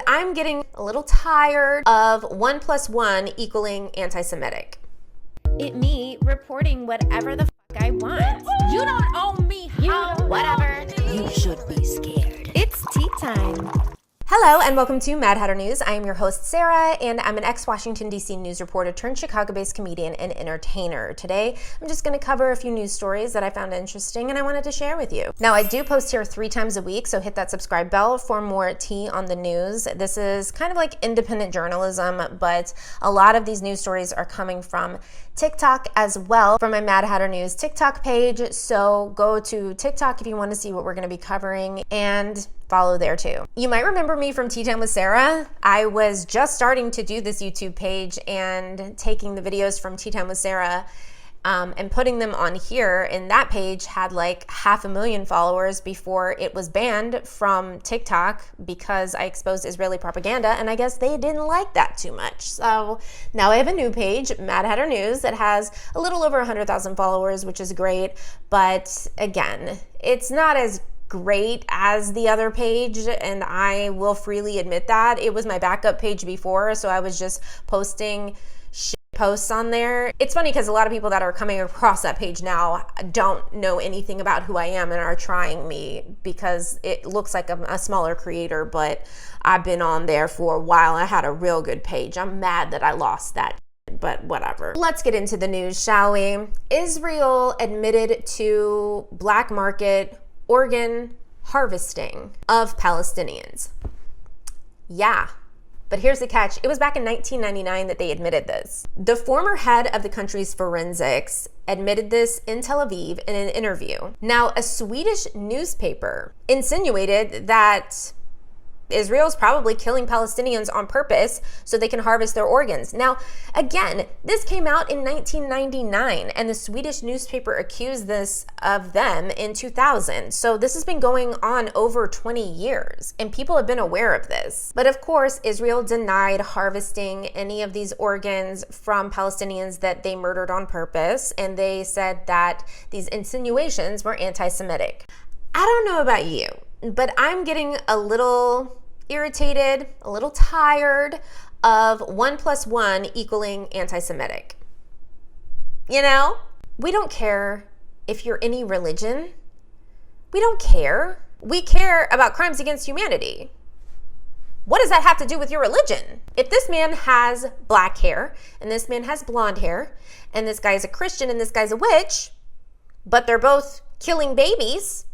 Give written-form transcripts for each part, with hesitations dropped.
I'm getting a little tired of 1 + 1 equaling anti-Semitic. Me reporting whatever the fuck I want. You don't own me. Whatever. You should be scared. It's tea time. Hello and welcome to Mad Hatter News. I am your host, Sarah, and I'm an ex-Washington, D.C. news reporter turned Chicago-based comedian and entertainer. Today, I'm just going to cover a few news stories that I found interesting and I wanted to share with you. Now, I do post here 3 times a week, so hit that subscribe bell for more tea on the news. This is kind of like independent journalism, but a lot of these news stories are coming from TikTok as well, from my Mad Hatter News TikTok page. So go to TikTok if you want to see what we're going to be covering and follow there too. You might remember me from Tea Time with Sarah. I was just starting to do this YouTube page and taking the videos from Tea Time with Sarah and putting them on here, and that page had like 500,000 followers before it was banned from TikTok because I exposed Israeli propaganda, and I guess they didn't like that too much. So now I have a new page, Mad Hatter News, that has a little over 100,000 followers, which is great, but again, it's not as great as the other page, and I will freely admit that. It was my backup page before, so I was just posting posts on there. It's funny because a lot of people that are coming across that page now don't know anything about who I am and are trying me because it looks like I'm a smaller creator, but I've been on there for a while. I had a real good page. I'm mad that I lost that, but whatever. Let's get into the news, shall we? Israel admitted to black market organ harvesting of Palestinians. Yeah. But here's the catch. It was back in 1999 that they admitted this. The former head of the country's forensics admitted this in Tel Aviv in an interview. Now, a Swedish newspaper insinuated that Israel's probably killing Palestinians on purpose so they can harvest their organs. Now, again, this came out in 1999, and the Swedish newspaper accused this of them in 2000. So this has been going on over 20 years, and people have been aware of this. But of course, Israel denied harvesting any of these organs from Palestinians that they murdered on purpose, and they said that these insinuations were anti-Semitic. I don't know about you, but I'm getting a little irritated, a little tired of 1 + 1 equaling anti-Semitic. You know, we don't care if you're any religion. We don't care. We care about crimes against humanity. What does that have to do with your religion? If this man has black hair and this man has blonde hair and this guy's a Christian and this guy's a witch, but they're both killing babies,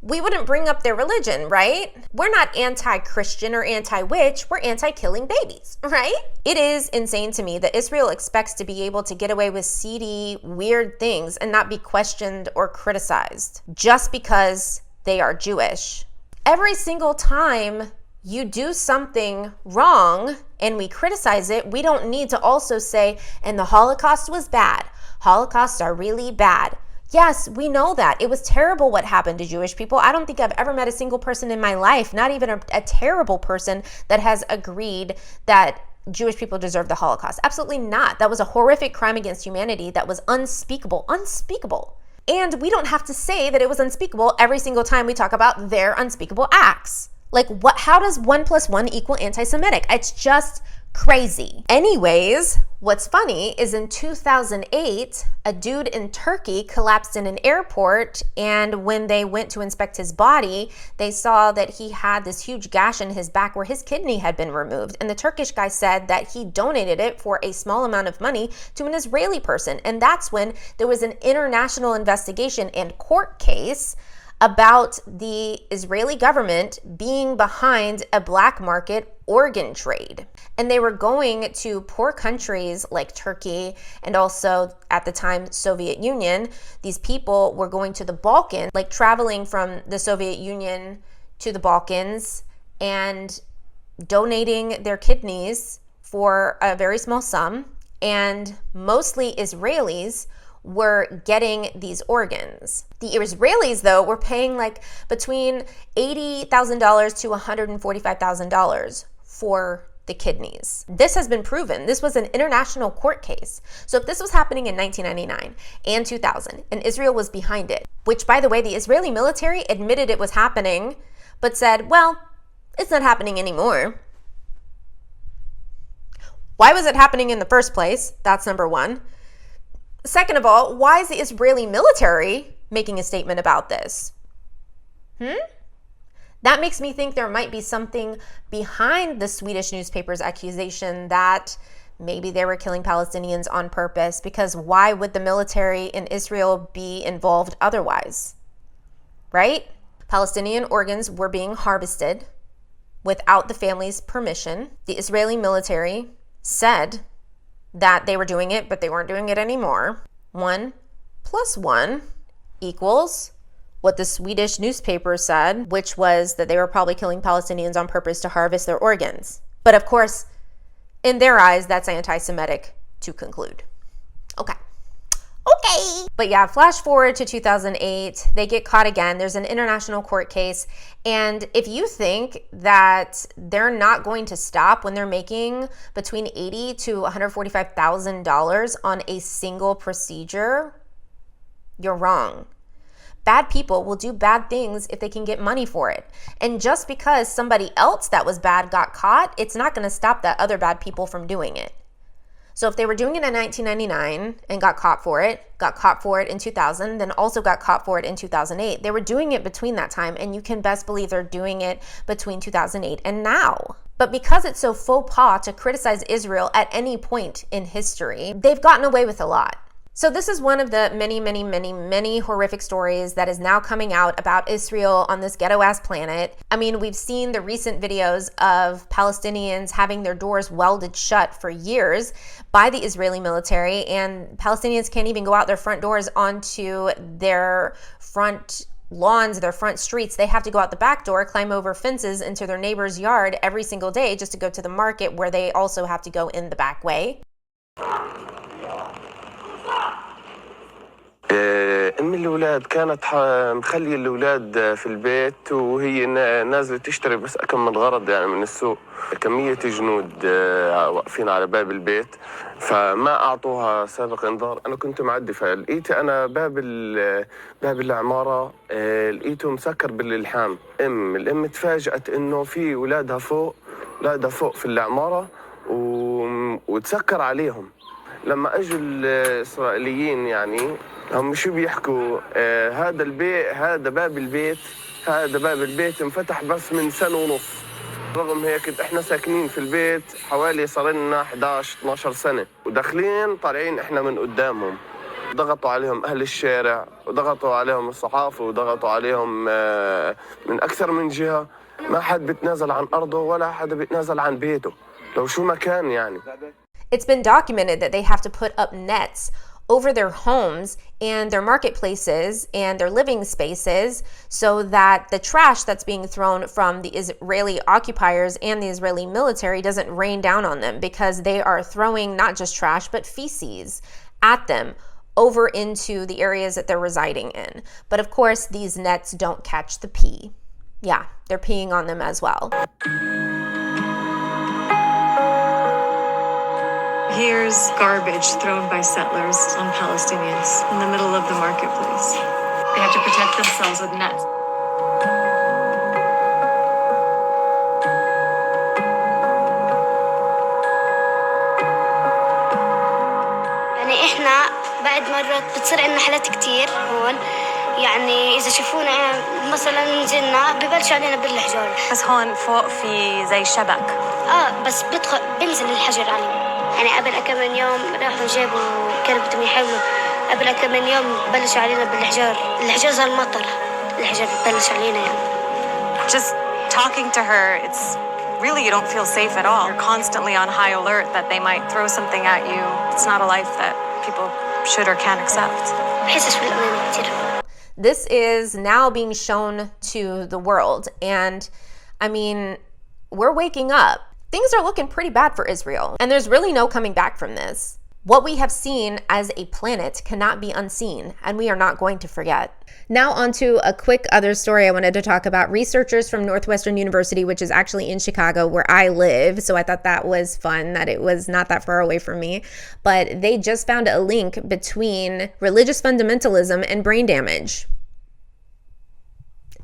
we wouldn't bring up their religion, right? We're not anti-Christian or anti-witch, we're anti-killing babies, right? It is insane to me that Israel expects to be able to get away with seedy, weird things and not be questioned or criticized just because they are Jewish. Every single time you do something wrong and we criticize it, we don't need to also say, and the Holocaust was bad. Holocausts are really bad. Yes, we know that. It was terrible what happened to Jewish people. I don't think I've ever met a single person in my life, not even a terrible person, that has agreed that Jewish people deserve the Holocaust. Absolutely not. That was a horrific crime against humanity that was unspeakable. Unspeakable. And we don't have to say that it was unspeakable every single time we talk about their unspeakable acts. Like, what? How does 1 + 1 equal anti-Semitic? It's just crazy. Anyways, what's funny is in 2008, a dude in Turkey collapsed in an airport, and when they went to inspect his body, they saw that he had this huge gash in his back where his kidney had been removed. And the Turkish guy said that he donated it for a small amount of money to an Israeli person. And that's when there was an international investigation and court case about the Israeli government being behind a black market organ trade. And they were going to poor countries like Turkey and also at the time Soviet Union. These people were going to the Balkans, like traveling from the Soviet Union to the Balkans and donating their kidneys for a very small sum. And mostly Israelis were getting these organs. The Israelis, though, were paying like between $80,000 to $145,000 for the kidneys. This has been proven. This was an international court case. So if this was happening in 1999 and 2000 and Israel was behind it, which by the way, the Israeli military admitted it was happening, but said, well, It's not happening anymore. Why was it happening in the first place? That's number one. Second of all, why is the Israeli military making a statement about this? That makes me think there might be something behind the Swedish newspaper's accusation that maybe they were killing Palestinians on purpose, because why would the military in Israel be involved otherwise? Right? Palestinian organs were being harvested without the family's permission. The Israeli military said that they were doing it, but they weren't doing it anymore. 1 + 1 equals what the Swedish newspaper said, which was that they were probably killing Palestinians on purpose to harvest their organs. But of course, in their eyes, that's anti-Semitic to conclude. Okay. But yeah, flash forward to 2008, they get caught again. There's an international court case. And if you think that they're not going to stop when they're making between $80,000 to $145,000 on a single procedure, you're wrong. Bad people will do bad things if they can get money for it. And just because somebody else that was bad got caught, it's not going to stop that other bad people from doing it. So if they were doing it in 1999 and got caught for it in 2000, then also got caught for it in 2008, they were doing it between that time, and you can best believe they're doing it between 2008 and now. But because it's so faux pas to criticize Israel at any point in history, they've gotten away with a lot. So this is one of the many horrific stories that is now coming out about Israel on this ghetto-ass planet. I mean, we've seen the recent videos of Palestinians having their doors welded shut for years by the Israeli military, and Palestinians can't even go out their front doors onto their front lawns, their front streets. They have to go out the back door, climb over fences into their neighbor's yard every single day just to go to the market, where they also have to go in the back way. أم الأولاد كانت مخلية الأولاد في البيت، وهي نازلة تشتري بس أكم من غرض يعني من السوق. كمية جنود واقفين على باب البيت، فما أعطوها سابق إنذار. أنا كنت معدي، فلقيت أنا باب العمارة لقيته مسكر باللحام. الأم تفاجأت إنه في أولادها فوق في العمارة وتسكر عليهم. لما اجوا الاسرائيليين يعني هم شو بيحكوا، هذا باب البيت انفتح بس من سنة ونص. رغم هيك احنا ساكنين في البيت حوالي صار لنا 11-12 سنة، وداخلين طالعين احنا من قدامهم. ضغطوا عليهم اهل الشارع، وضغطوا عليهم الصحافة، وضغطوا عليهم من اكثر من جهة. ما حد بيتنازل عن ارضه ولا حد بيتنازل عن بيته لو شو ما كان يعني. It's been documented that they have to put up nets over their homes and their marketplaces and their living spaces so that the trash that's being thrown from the Israeli occupiers and the Israeli military doesn't rain down on them, because they are throwing not just trash but feces at them over into the areas that they're residing in. But of course, these nets don't catch the pee. Yeah, they're peeing on them as well. Here's garbage thrown by settlers on Palestinians in the middle of the marketplace. They have to protect themselves with nets. يعني احنا بعد مرات بتصير عندنا حالات كتير هون، يعني إذا شافونا مثلا نزلنا ببلش علينا بالحجار. بس هون فوق في زي شبك. بس بنزل الحجر علينا. يعني قبل كم من يوم راحوا جابوا كانوا بدهم يحاولوا، قبل كم من يوم بلشوا علينا بالحجار. الحجار زي المطر، الحجار ببلش علينا يعني. Just talking to her, it's really, you don't feel safe at all. You're constantly on high alert that they might throw something at you. It's not a life that people should or can accept. بحسش بالأمان كتير. This is now being shown to the world, and I mean, we're waking up. Things are looking pretty bad for Israel, and there's really no coming back from this. What we have seen as a planet cannot be unseen, and we are not going to forget. Now on to a quick other story I wanted to talk about. Researchers from Northwestern University, which is actually in Chicago where I live, so I thought that was fun that it was not that far away from me, but they just found a link between religious fundamentalism and brain damage.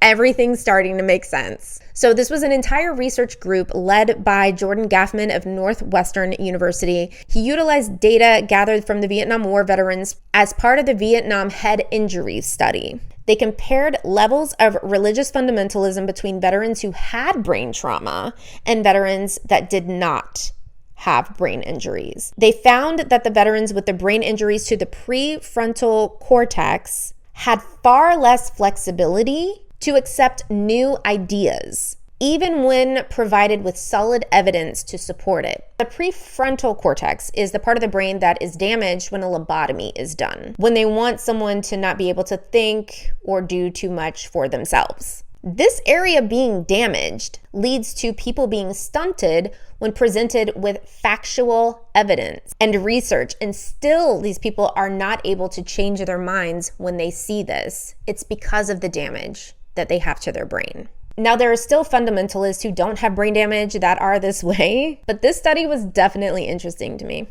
Everything's starting to make sense. So this was an entire research group led by Jordan Gaffman of Northwestern University. He utilized data gathered from the Vietnam War veterans as part of the Vietnam Head Injury Study. They compared levels of religious fundamentalism between veterans who had brain trauma and veterans that did not have brain injuries. They found that the veterans with the brain injuries to the prefrontal cortex had far less flexibility to accept new ideas, even when provided with solid evidence to support it. The prefrontal cortex is the part of the brain that is damaged when a lobotomy is done, when they want someone to not be able to think or do too much for themselves. This area being damaged leads to people being stunted when presented with factual evidence and research, and still these people are not able to change their minds when they see this. It's because of the damage that they have to their brain. Now, there are still fundamentalists who don't have brain damage that are this way, but this study was definitely interesting to me.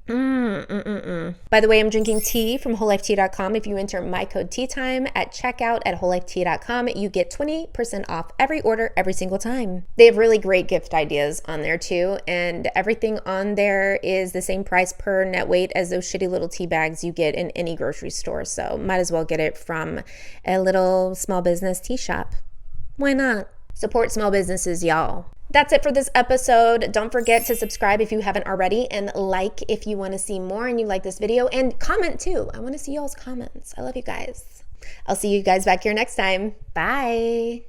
By the way, I'm drinking tea from WholeLifeTea.com. If you enter my code TEATIME at checkout at WholeLifeTea.com, you get 20% off every order every single time. They have really great gift ideas on there too, and everything on there is the same price per net weight as those shitty little tea bags you get in any grocery store. So might as well get it from a little small business tea shop. Why not? Support small businesses, y'all. That's it for this episode. Don't forget to subscribe if you haven't already, and like if you want to see more and you like this video, and comment too. I want to see y'all's comments. I love you guys. I'll see you guys back here next time. Bye.